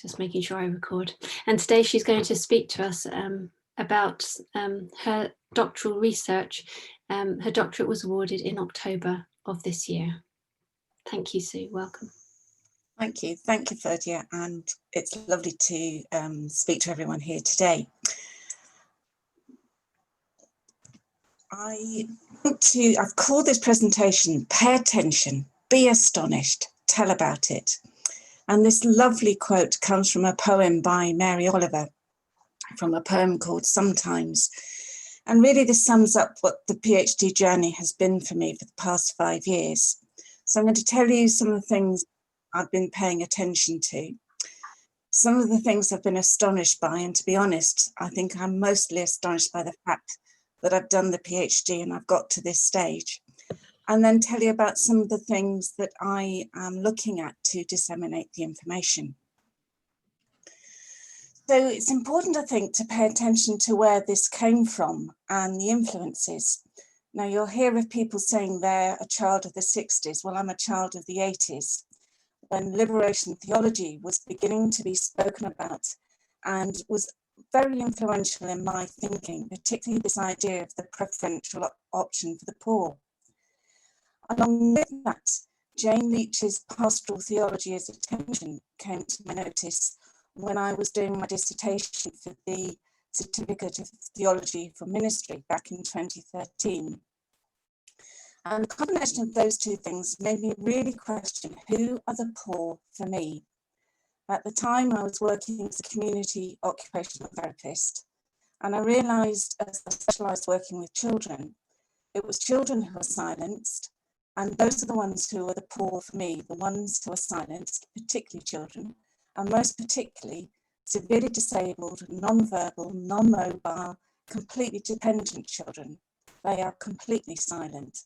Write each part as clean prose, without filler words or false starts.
Just making sure I record. And today she's going to speak to us about her doctoral research. Her doctorate was awarded in October of this year. Thank you, Sue. Welcome. Thank you, Ferdia, and it's lovely to speak to everyone here today. I've called this presentation Pay Attention, Be Astonished, Tell About It. And this lovely quote comes from a poem by Mary Oliver, from a poem called Sometimes. And really this sums up what the PhD journey has been for me for the past 5 years. So I'm going to tell you some of the things I've been paying attention to, some of the things I've been astonished by, and to be honest, I think I'm mostly astonished by the fact that I've done the PhD and I've got to this stage. And then tell you about some of the things that I am looking at to disseminate the information. So it's important, I think, to pay attention to where this came from and the influences. Now you'll hear of people saying they're a child of the 60s. Well, I'm a child of the 80s, when liberation theology was beginning to be spoken about and was very influential in my thinking, particularly this idea of the preferential option for the poor. Along with that, Jane Leach's pastoral theology as attention came to my notice when I was doing my dissertation for the Certificate of Theology for Ministry back in 2013. And the combination of those two things made me really question, who are the poor for me? At the time, I was working as a community occupational therapist, and I realised as I specialised working with children, it was children who were silenced, and those are the ones who are the poor for me, the ones who are silenced, particularly children, and most particularly severely disabled, non-verbal, non-mobile, completely dependent children. They are completely silent.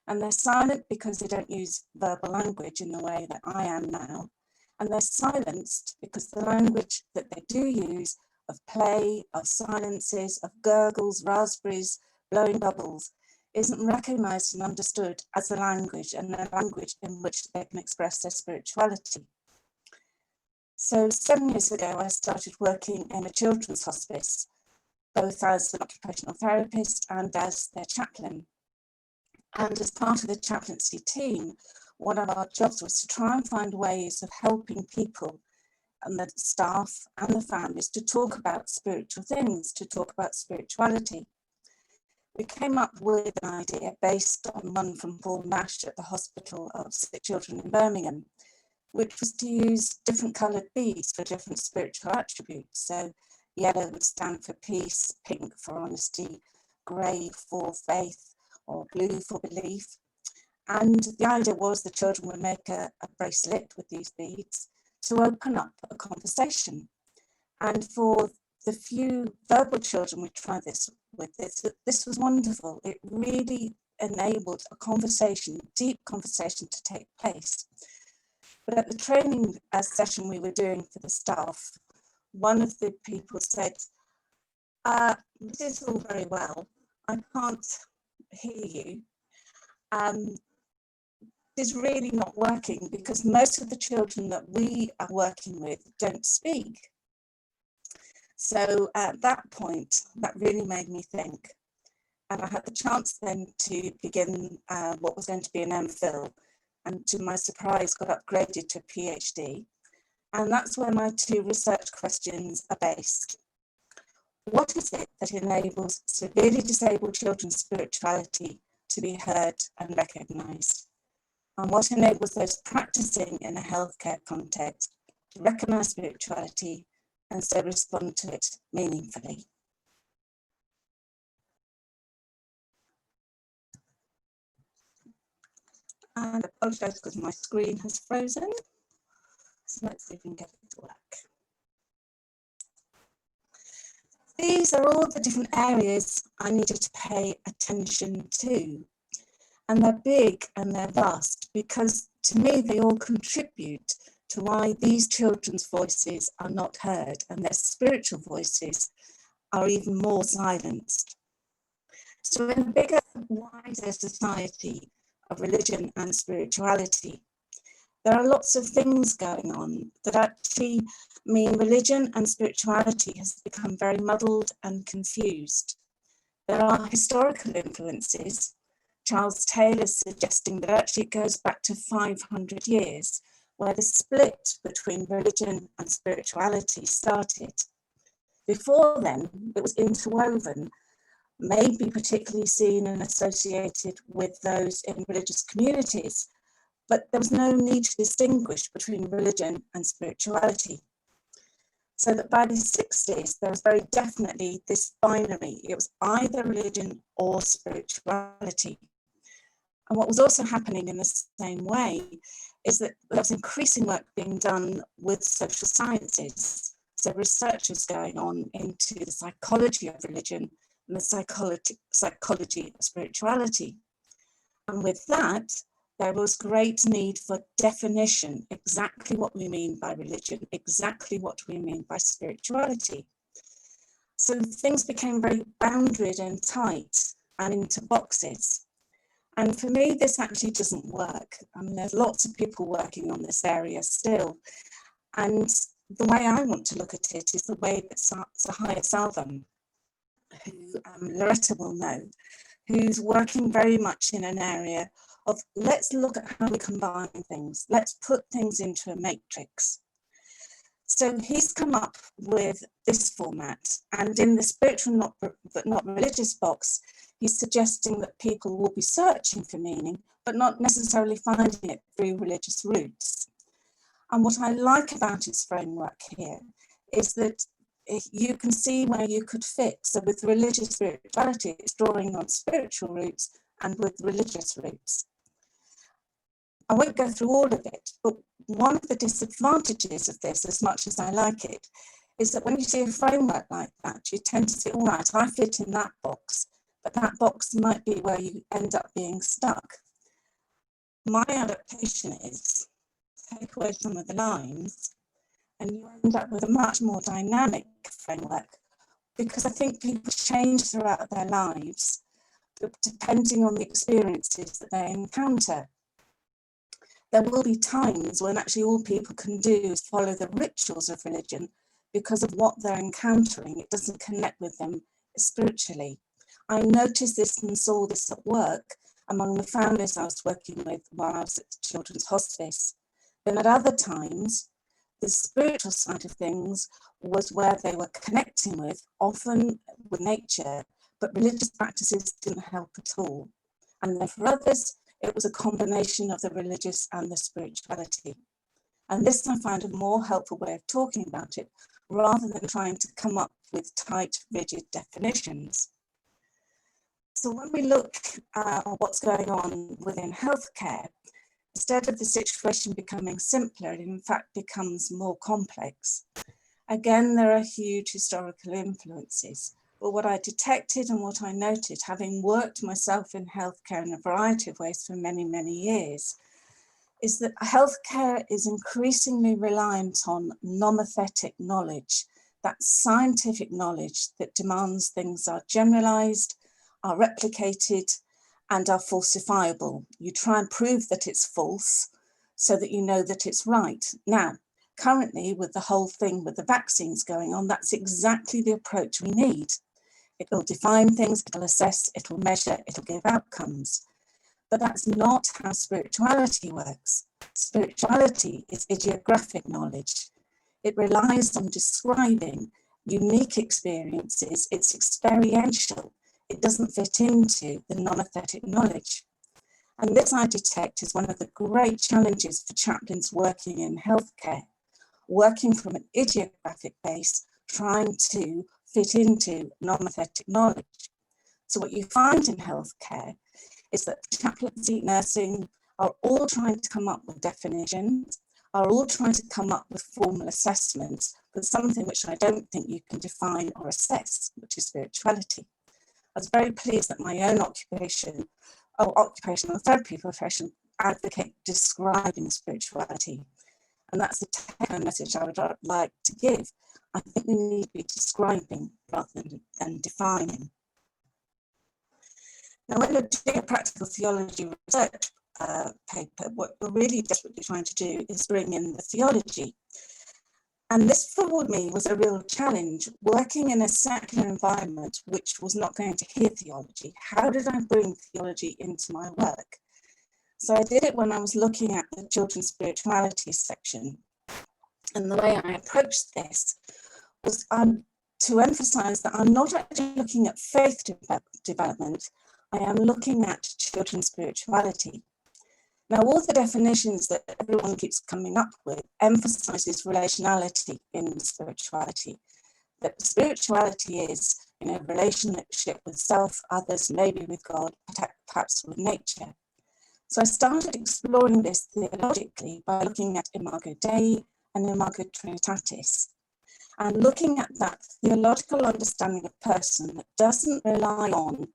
And they're silent because they don't use verbal language in the way that I am now. And they're silenced because the language that they do use of play, of silences, of gurgles, raspberries, blowing bubbles, isn't recognised and understood as a language, and a language in which they can express their spirituality. So 7 years ago, I started working in a children's hospice, both as an occupational therapist and as their chaplain. And as part of the chaplaincy team, one of our jobs was to try and find ways of helping people and the staff and the families to talk about spiritual things, to talk about spirituality. We came up with an idea based on one from Paul Nash at the Hospital of Sick Children in Birmingham, which was to use different coloured beads for different spiritual attributes. So yellow would stand for peace, pink for honesty, grey for faith, or blue for belief. And the idea was the children would make a bracelet with these beads to open up a conversation. And for the few verbal children we tried this with, this was wonderful. It really enabled a conversation, deep conversation to take place. But at the training session we were doing for the staff, one of the people said, this is all very well, I can't hear you. Is really not working because most of the children that we are working with don't speak. So at that point, that really made me think. And I had the chance then to begin what was going to be an MPhil, and to my surprise got upgraded to a PhD. And that's where my two research questions are based. What is it that enables severely disabled children's spirituality to be heard and recognised? And what enables those practicing in a healthcare context to recognise spirituality and so respond to it meaningfully? And I apologise because my screen has frozen. So let's see if we can get it to work. These are all the different areas I needed to pay attention to. And they're big and they're vast because to me they all contribute to why these children's voices are not heard and their spiritual voices are even more silenced. So in a bigger, wider society of religion and spirituality, there are lots of things going on that actually mean religion and spirituality has become very muddled and confused. There are historical influences. Charles Taylor suggesting that actually it goes back to 500 years, where the split between religion and spirituality started. Before then, it was interwoven, maybe particularly seen and associated with those in religious communities, but there was no need to distinguish between religion and spirituality. So that by the 60s, there was very definitely this binary. It was either religion or spirituality. And what was also happening in the same way is that there was increasing work being done with social sciences. So research was going on into the psychology of religion and the psychology of spirituality. And with that, there was great need for definition, exactly what we mean by religion, exactly what we mean by spirituality. So things became very boundaried and tight and into boxes. And for me, this actually doesn't work. I mean, there's lots of people working on this area still. And the way I want to look at it is the way that Sahaya Salvam, who Loretta will know, who's working very much in an area of let's look at how we combine things. Let's put things into a matrix. So he's come up with this format, and in the spiritual but not religious box, he's suggesting that people will be searching for meaning, but not necessarily finding it through religious roots. And what I like about his framework here is that you can see where you could fit. So with religious spirituality, it's drawing on spiritual roots, and with religious roots. I won't go through all of it, but one of the disadvantages of this, as much as I like it, is that when you see a framework like that, you tend to say, all right, I fit in that box, but that box might be where you end up being stuck. My adaptation is take away some of the lines and you end up with a much more dynamic framework, because I think people change throughout their lives depending on the experiences that they encounter. There will be times when actually all people can do is follow the rituals of religion because of what they're encountering. It doesn't connect with them spiritually. I noticed this and saw this at work among the families I was working with while I was at the Children's Hospice. Then at other times, the spiritual side of things was where they were connecting with, often with nature, but religious practices didn't help at all. And then for others, it was a combination of the religious and the spirituality. And this I find a more helpful way of talking about it, rather than trying to come up with tight, rigid definitions. So when we look at what's going on within healthcare, instead of the situation becoming simpler, it in fact becomes more complex. Again, there are huge historical influences. But what I detected and what I noted, having worked myself in healthcare in a variety of ways for many, many years, is that healthcare is increasingly reliant on nomothetic knowledge, that scientific knowledge that demands things are generalized, are replicated, and are falsifiable. You try and prove that it's false so that you know that it's right. Now, currently, with the whole thing with the vaccines going on, that's exactly the approach we need. It will define things, it'll assess, it'll measure, it'll give outcomes. But that's not how spirituality works. Spirituality is idiographic knowledge. It relies on describing unique experiences. It's experiential. It doesn't fit into the nomothetic knowledge. And this I detect is one of the great challenges for chaplains working in healthcare, working from an idiographic base, trying to fit into nomothetic knowledge. So what you find in healthcare is that chaplaincy, nursing are all trying to come up with definitions, are all trying to come up with formal assessments for something which I don't think you can define or assess, which is spirituality. I was very pleased that my own occupational therapy profession advocate describing spirituality. And that's the take-home message I would like to give. I think we need to be describing rather than defining. Now, when you're doing a practical theology research paper, what we're really desperately trying to do is bring in the theology. And this for me was a real challenge, working in a secular environment which was not going to hear theology. How did I bring theology into my work? So I did it when I was looking at the children's spirituality section. And the way I approached this was to emphasize that I'm not actually looking at faith development, I am looking at children's spirituality. Now, all the definitions that everyone keeps coming up with emphasizes relationality in spirituality. That spirituality is, relationship with self, others, maybe with God, perhaps with nature. So I started exploring this theologically by looking at Imago Dei and Imago Trinitatis, and looking at that theological understanding of person that doesn't rely on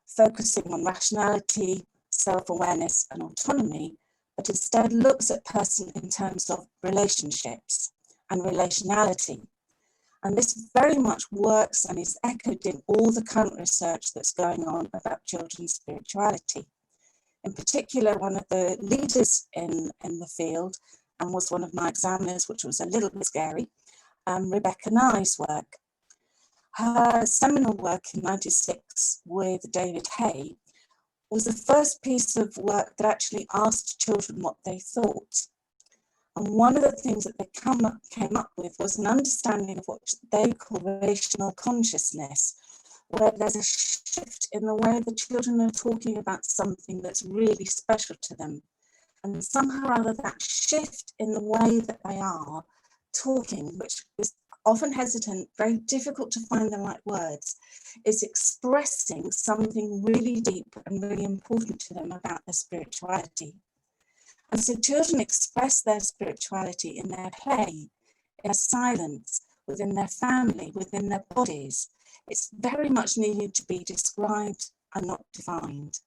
focusing on rationality, self-awareness and autonomy, but instead looks at person in terms of relationships and relationality. And this very much works and is echoed in all the current research that's going on about children's spirituality. In particular, one of the leaders in the field, and was one of my examiners, which was a little bit scary, Rebecca Nye's work. Her seminal work in '96 with David Hay was the first piece of work that actually asked children what they thought. And one of the things that they came up with was an understanding of what they call relational consciousness, where there's a shift in the way the children are talking about something that's really special to them. And somehow or other that shift in the way that they are talking, which is often hesitant, very difficult to find the right words, is expressing something really deep and really important to them about their spirituality. And so children express their spirituality in their play, in their silence, within their family, within their bodies. It's very much needed to be described and not defined.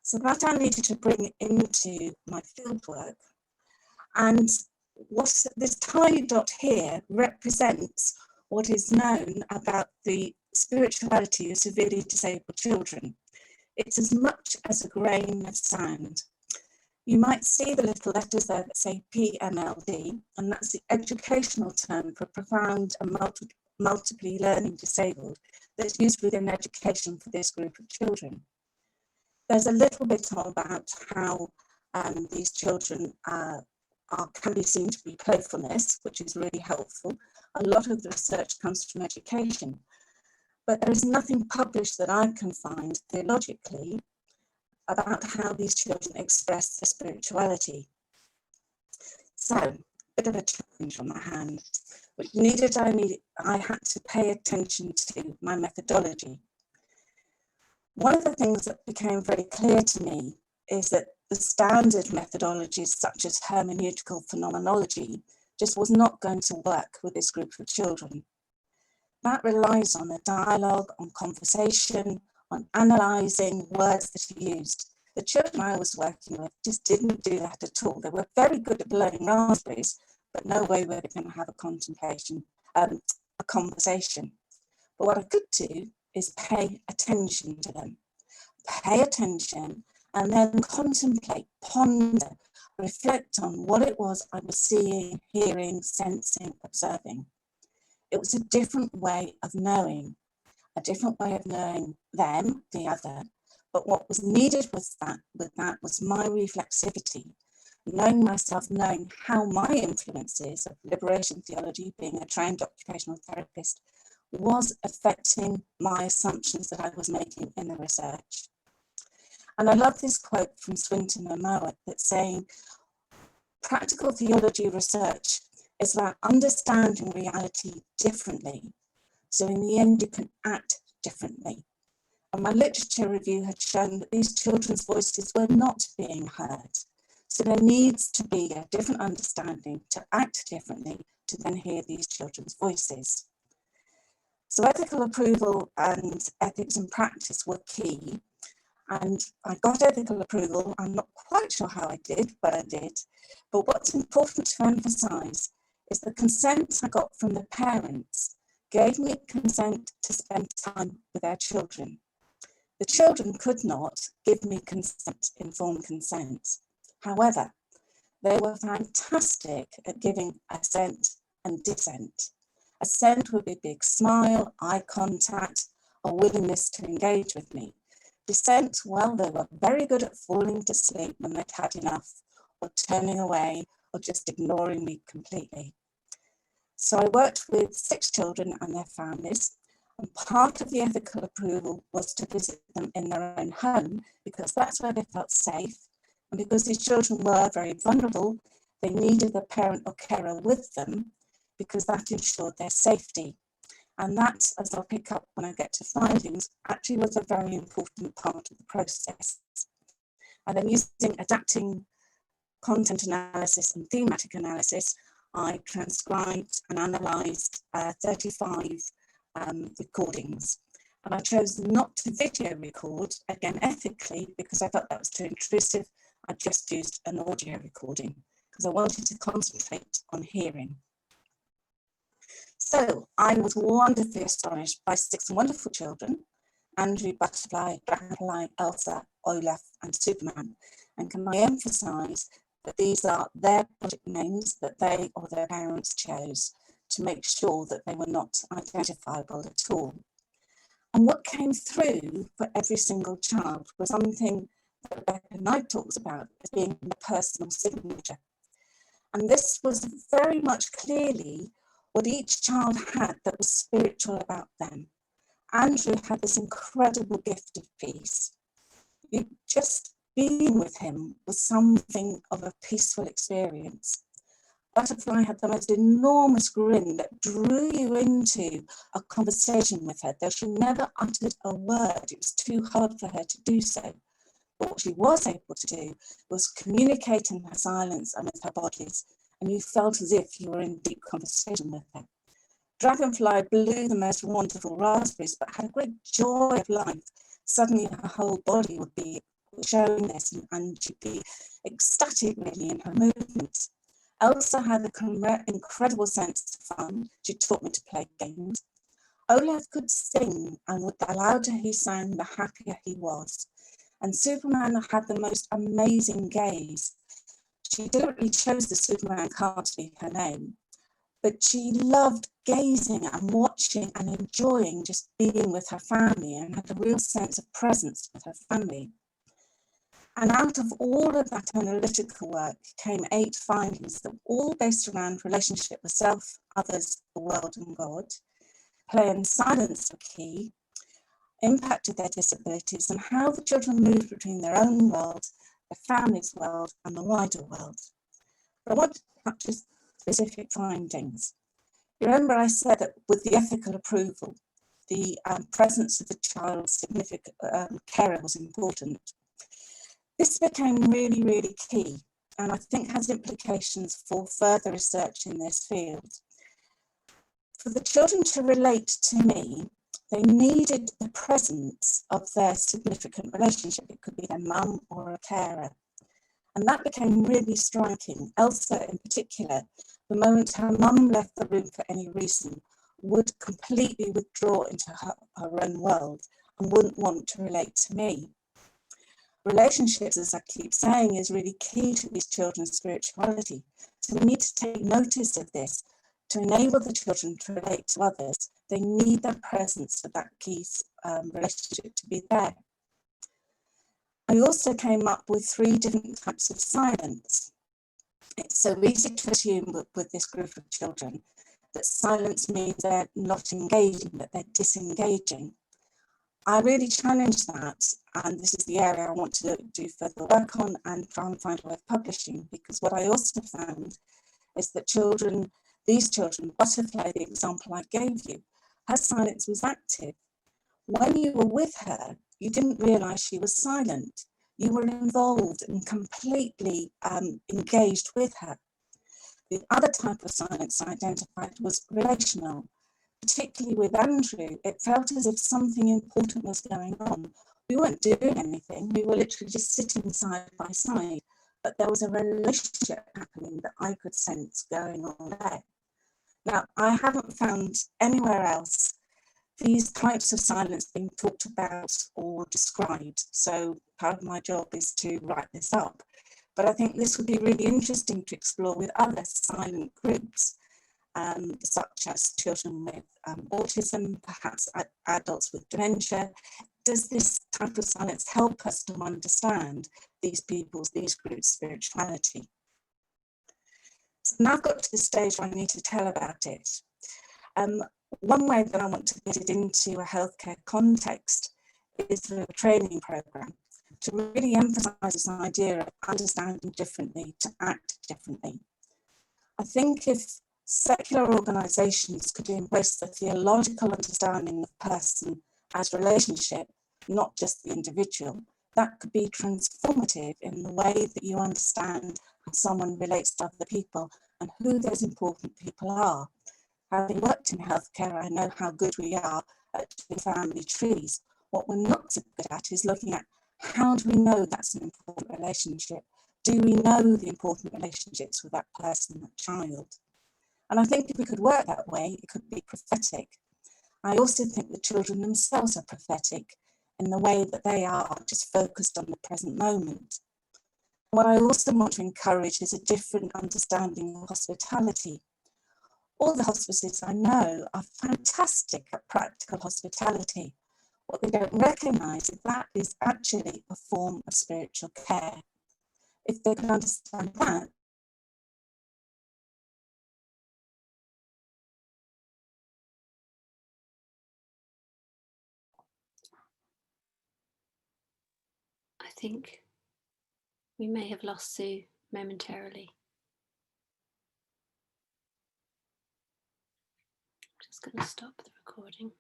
So that I needed to bring into my fieldwork. And what this tiny dot here represents what is known about the spirituality of severely disabled children. It's as much as a grain of sand. You might see the little letters there that say PMLD, and that's the educational term for profound and multiply learning disabled that's used within education for this group of children. There's a little bit about how these children can be seen to be playfulness, which is really helpful. A lot of the research comes from education, but there is nothing published that I can find theologically about how these children express their spirituality. So, a bit of a challenge on my hand, which I had to pay attention to my methodology. One of the things that became very clear to me is that the standard methodologies such as hermeneutical phenomenology just was not going to work with this group of children. That relies on a dialogue, on conversation, on analysing words that are used. The children I was working with just didn't do that at all. They were very good at blowing raspberries, but no way were they going to have a conversation. But what I could do is pay attention to them. Pay attention and then contemplate, ponder, reflect on what it was I was seeing, hearing, sensing, observing. It was a different way of knowing them, the other. But what was needed with that was my reflexivity, knowing myself, knowing how my influences of liberation theology, being a trained occupational therapist, was affecting my assumptions that I was making in the research. And I love this quote from Swinton and Mowat that's saying, practical theology research is about understanding reality differently. So in the end, you can act differently. And my literature review had shown that these children's voices were not being heard. So there needs to be a different understanding to act differently to then hear these children's voices. So ethical approval and ethics and practice were key. And I got ethical approval. I'm not quite sure how I did, but I did. But what's important to emphasize is the consent I got from the parents gave me consent to spend time with their children. The children could not give me consent, informed consent. However, they were fantastic at giving assent and dissent. Assent would be a big smile, eye contact, or willingness to engage with me. Dissent, well, they were very good at falling to sleep when they'd had enough, or turning away, or just ignoring me completely. So I worked with 6 children and their families, and part of the ethical approval was to visit them in their own home, because that's where they felt safe, and because these children were very vulnerable, they needed a parent or carer with them, because that ensured their safety. And that, as I'll pick up when I get to findings, actually was a very important part of the process. And then using adapting content analysis and thematic analysis, I transcribed and analysed 35 recordings. And I chose not to video record, again ethically, because I felt that was too intrusive. I just used an audio recording because I wanted to concentrate on hearing. So I was wonderfully astonished by 6 wonderful children, Andrew, Butterfly, Dragonfly, Elsa, Olaf and Superman. And can I emphasise that these are their project names that they or their parents chose to make sure that they were not identifiable at all. And what came through for every single child was something that Rebecca Knight talks about as being the personal signature. And this was very much clearly what each child had that was spiritual about them. Andrew had this incredible gift of peace. Just being with him was something of a peaceful experience. Butterfly had the most enormous grin that drew you into a conversation with her, though she never uttered a word. It was too hard for her to do so. But what she was able to do was communicate in her silence and with her bodies, and you felt as if you were in deep conversation with her. Dragonfly blew the most wonderful raspberries, but had a great joy of life. Suddenly her whole body would be showing this, and she'd be ecstatic really in her movements. Elsa had an incredible sense of fun. She taught me to play games. Olaf could sing, and the louder he sang, the happier he was. And Superman had the most amazing gaze. She deliberately chose the Superman card to be her name, but she loved gazing and watching and enjoying just being with her family, and had a real sense of presence with her family. And out of all of that analytical work came 8 findings that were all based around relationship with self, others, the world and God. Play and silence were key, impact of their disabilities, and how the children moved between their own world, the family's world and the wider world. But I want to capture specific findings. You remember I said that with the ethical approval, the presence of the child's significant carer was important. This became really, really key, and I think has implications for further research in this field. For the children to relate to me, they needed the presence of their significant relationship. It could be their mum or a carer. And that became really striking. Elsa in particular, the moment her mum left the room for any reason, would completely withdraw into her own world and wouldn't want to relate to me. Relationships, as I keep saying, is really key to these children's spirituality. So we need to take notice of this. To enable the children to relate to others, they need the presence of that key relationship to be there. I also came up with 3 different types of silence. It's so easy to assume with this group of children that silence means they're not engaging, that they're disengaging. I really challenge that, and this is the area I want to do further work on and try and find a way of publishing, because what I also found is that these children, Butterfly, the example I gave you, her silence was active. When you were with her, you didn't realise she was silent. You were involved and completely engaged with her. The other type of silence I identified was relational. Particularly with Andrew, it felt as if something important was going on. We weren't doing anything, we were literally just sitting side by side, but there was a relationship happening that I could sense going on there. Now, I haven't found anywhere else these types of silence being talked about or described, so part of my job is to write this up. But I think this would be really interesting to explore with other silent groups. such as children with autism, perhaps adults with dementia. Does this type of science help us to understand these groups' spirituality? So now I've got to the stage where I need to tell about it. One way that I want to get it into a healthcare context is through a training program to really emphasize this idea of understanding differently, to act differently. I think if secular organizations could embrace the theological understanding of person as relationship, not just the individual, that could be transformative in the way that you understand how someone relates to other people and who those important people are. Having worked in healthcare, I know how good we are at doing family trees. What we're not so good at is looking at how do we know that's an important relationship? Do we know the important relationships with that person, that child? And I think if we could work that way, it could be prophetic. I also think the children themselves are prophetic in the way that they are just focused on the present moment. What I also want to encourage is a different understanding of hospitality. All the hospices I know are fantastic at practical hospitality. What they don't recognise is that is actually a form of spiritual care. If they can understand that, I think we may have lost Sue momentarily. I'm just going to stop the recording.